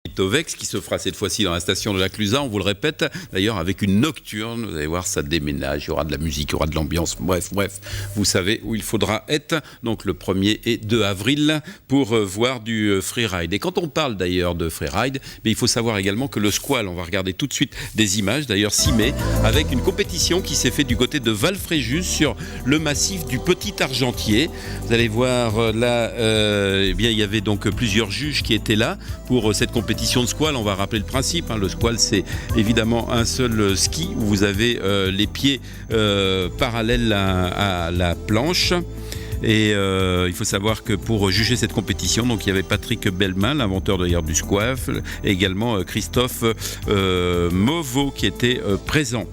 Tovex qui se fera cette fois-ci dans la station de la Clusaz, on vous le répète, d'ailleurs avec une nocturne, vous allez voir, ça déménage, il y aura de la musique, il y aura de l'ambiance, bref, vous savez où il faudra être, donc le 1er et 2 avril pour voir du freeride. Et quand on parle d'ailleurs de freeride, il faut savoir également que le squal, on va regarder tout de suite des images, d'ailleurs 6 mai, avec une compétition qui s'est faite du côté de Val-Fréjus sur le massif du Petit Argentier. Vous allez voir là, il y avait donc plusieurs juges qui étaient là pour cette compétition de squal. On va rappeler le principe, le squal c'est évidemment un seul ski où vous avez les pieds parallèles à la planche. Et il faut savoir que pour juger cette compétition, donc il y avait Patrick Bellemin, l'inventeur d'ailleurs du squal, et également Christophe Mauveau qui était présent.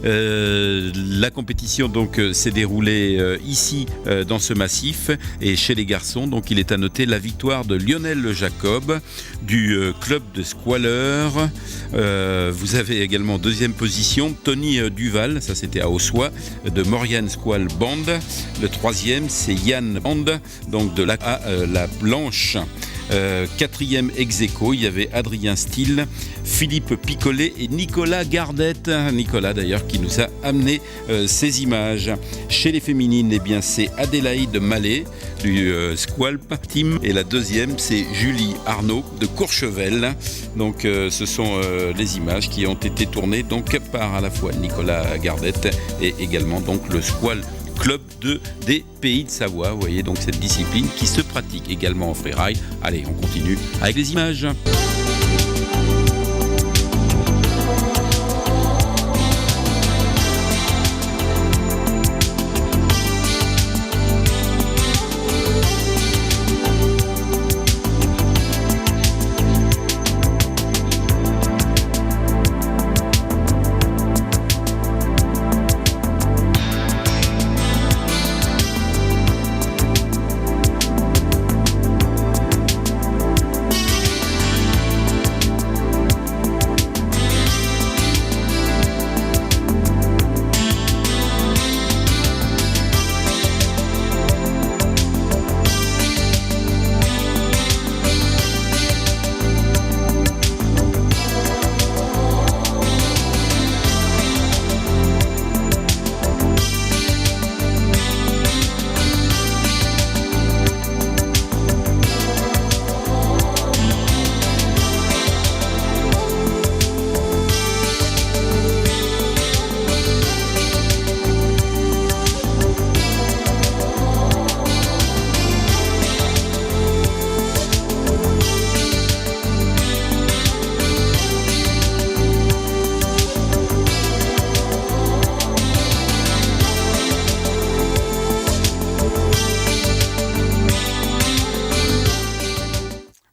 La compétition donc s'est déroulée ici dans ce massif, et chez les garçons, donc il est à noter la victoire de Lionel Jacob du club de squaleurs. Vous avez également deuxième position Tony Duval, ça c'était à Ossois, de Maurienne Squal Band. Le troisième c'est Yann Band, donc de la Blanche. Quatrième ex-aequo, il y avait Adrien Steele, Philippe Picollet et Nicolas Gardette. Nicolas d'ailleurs qui nous a amené ces images. Chez les féminines, c'est Adélaïde Mallet du Squalp Team, et la deuxième c'est Julie Arnaud de Courchevel. Donc ce sont les images qui ont été tournées donc par à la fois Nicolas Gardette et également donc le Squal Club des Pays de Savoie. Vous voyez donc cette discipline qui se pratique également en freeride. Allez, on continue avec les images.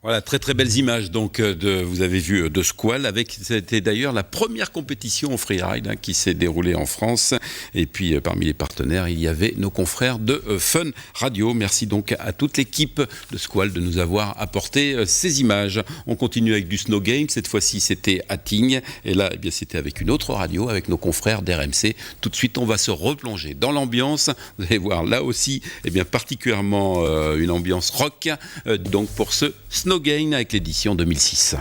Voilà, très très belles images donc vous avez vu de squal, c'était d'ailleurs la première compétition en freeride qui s'est déroulée en France, et puis parmi les partenaires il y avait nos confrères de Fun Radio. Merci donc à toute l'équipe de squal de nous avoir apporté ces images. On continue avec du snow game, cette fois-ci c'était à Tignes, et là c'était avec une autre radio, avec nos confrères d'RMC. Tout de suite on va se replonger dans l'ambiance, vous allez voir là aussi particulièrement une ambiance rock, donc pour ce snow game avec l'édition 2006.